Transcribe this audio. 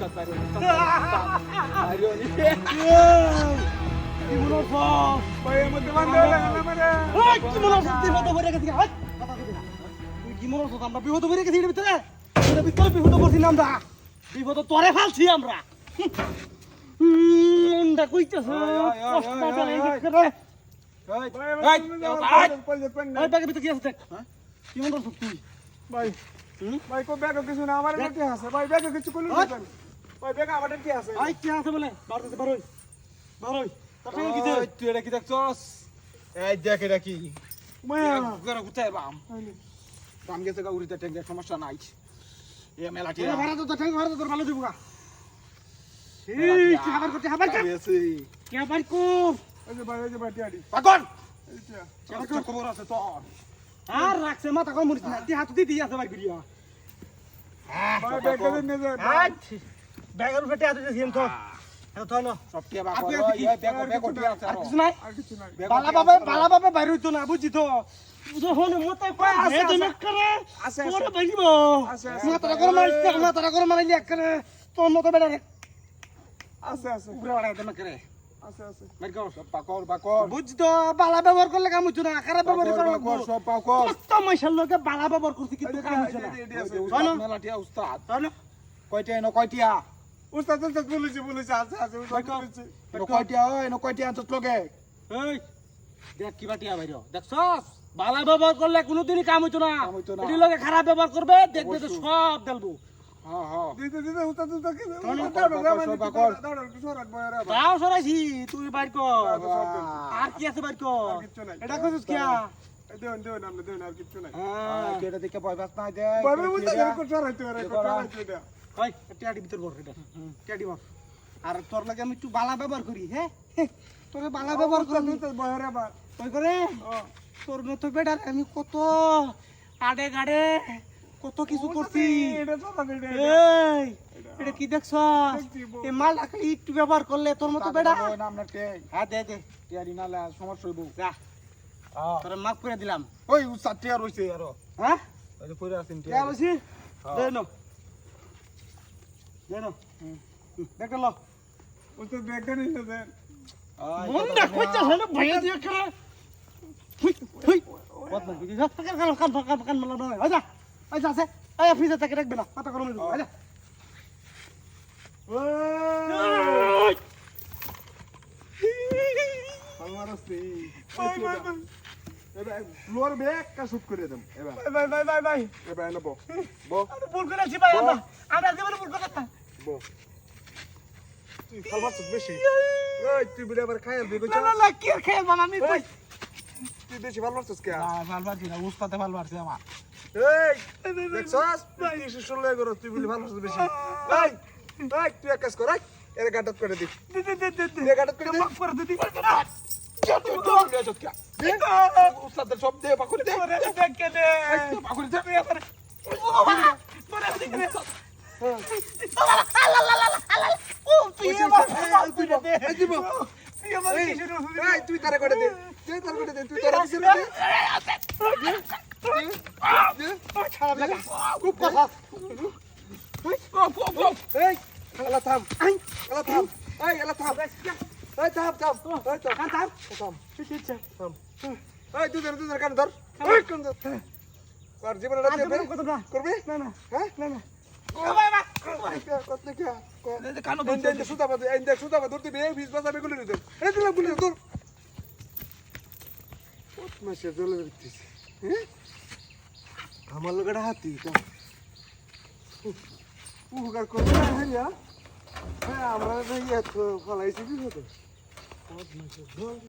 উস্তাদ মারিও নি কি মনে হচ্ছে ভাই মধ্যে বান্ধে লাগানা মারে কি মনে হচ্ছে তুই বিপদ ভরে গেছিস কথা কইবি না তুই কি মনে হচ্ছে আমরা বিপদ ভরে গেছি এর ভিতরে এর ভিতরে বিপদ পড়ছি না আমরা বিপদ তোরে ফালছি আমরা মুন্ডা কইতেছ কষ্ট চলে করে ভাই ব্যাগের ভিতরে কি আছে দেখ কি মনে হচ্ছে তুই ভাই ভাই কো ব্যাগ কিছু না আমার কি আছে ভাই ব্যাগ কিছু কইলি না ভাই ব্যাগ আমাদের কি আছে ভাই কি আছে বলে বারতে বারোই বারোই তোর সঙ্গে কি ওই তুই এটা কি দেখছস এই দেখ এটা কি মায়া গরা গুতাই বাম গেছে গা উড়িতে টেঙ্গে সমস্যা নাই এ মেলাটি এ ভাড়া তো ঠ্যাং ভাড়া তো তোর ভালো দিবগা এই কি হাবার করতে হাবার কর আছে কি হাবার কর এই যে ভাই টিয়াডি পাগল এইটা চাকর খবর আছে তোর আর রাখছে মাথা কম মরিস না দি হাত দি দিয়া আছে ভাই ভিডিও ভাই ব্যাগ দিন নে যা ব্যাগের উপরে টিয়া দিছিস এম তো এত তো না সব টিয়া বা করো এই ব্যাগ টিয়া আছে আর কিছু নাই আর কিছু নাই বালা বাবা বাইরে হইতো না বুঝছি তো যখন মতে কই আছে, এ আছে। তুমি করে আছে, আছে। তোরে বাইরিব আছে, আছে। মাতারা করে মারাইলি এক করে তোর মতো বেড়া রে আছে আছে উপরে বাড়াই দেন করে আছে আছে বাইর কর সব পাকর বুঝছি তো বালা ব্যবহার করলে কাম হইতো না খারাপ ব্যবহার করে পাকর সব পাকর কত মাইশাল লোকে বালা ব্যবহার করছি কিন্তু কাম হইছে না উস্তাদ মেলাটি উস্তাদ তাই না কয়টিয়া উস্তাদ তো বলেছে আছে আছে উস্তাদ বলেছে কয়টিয়া ওই কয়টিয়া তো লগে এই দেখ কি বাটিয়া বাইরো দেখছস বালা ব্যবহার করলে কোনোদিনই কাম হইতো না কাম হইতো না। এটি লোকে খারাপ ব্যবহার করবে দেখবে তো সব দেলবো হ্যাঁ হ্যাঁ দিতে উস্তাদ তো কি তাও সরাইছি তুই বাইর কর দাও। আর কি আছে বাইর কর কিচ্ছু নাই। এটা কইছিস কিয়া দেন আমরা দেন আর কিছু নাই হ্যাঁ কেটে দেখে ভয় পাস নাই দে ওই টিয়াডি ভিতর বর এটা টিয়াডি বর আর তোর লাগে আমি একটু বালা ব্যবহার করি হ্যাঁ তোরে বালা ব্যবহার করি কই করে তোর মতো বেটার আমি কত আডে গাড়ে কত কিছু করছি এই এটা কি দেখছ এই মাল রাখলে একটু ব্যবহার করলে তোর মতো বেটা হ্যাঁ দে দে টিয়ারি নালা সমস্যা হইব যা তোর মাফ করে দিলাম ওই উস্তাদ টিয়ার হইছে আরো হ্যাঁ ওই যে পয়রা আছেন কে টিয়ার বলছি দে নো দেখে লো উস্তাদ ব্যাগটা নিয়ে দেন মনটা কইতা হলো ভাইয়া দিয়ে করে হুই হুই কত না বুঝি যা কান মালা নয় আজা আজা আছে আয় ফ্রিজে থেকে রাখবে না মাথা গরম হয়ে যাবে আজা ওই আমার আছে এবার লোয়ার ব্যাগ কা শুট করে দেন এবার ভাই এবার নেবো আমি ভুল করেছি ভাই আমরা জীবনে ভুল করতে বো তুই খাবার তো বেশি এই তুই বলে আবার খাইল দিবি না কি খেয়ে বানানি তুই তুই বেশি ভালো লাগছিস কে ভাল পারছি না উস্তাদে ভাল পারছি আমার এই দেখছস তুই এসে শুনলে করো তুই বলে ভালো লাগছিস বেশি এই এই তুই এক কাজ কর এর গাটাত করে দি দে গাটাত করে দে মাফ করে দিদি উস্তাদের সব দে পাকুরে দে দেখে দে পাকুরে দে তুই তারা করে দে তুই তারা করে দে তুই তারা দিছিস দে খুব কথা এই এলা থাম এলা থাম এই এলা থাম এই থাম থাম এই থাম থাম থাম থাম এই তুই ধর কান ধর এই কান ধর আর জীবন করবি না না হ্যাঁ না না কত কি কানো দেন সুতা বাদ এই দেখ সুতা বাদ ধরতে বে 20 বাজাবে গুলি দে এই দিলাম গুলি ধর কত মাসে জলে দিছিস হ্যাঁ আমার লগড়া হাতি তো উপকার করবে না হ্যাঁ আমরা ইয়া তো ফলাইছি কি হতো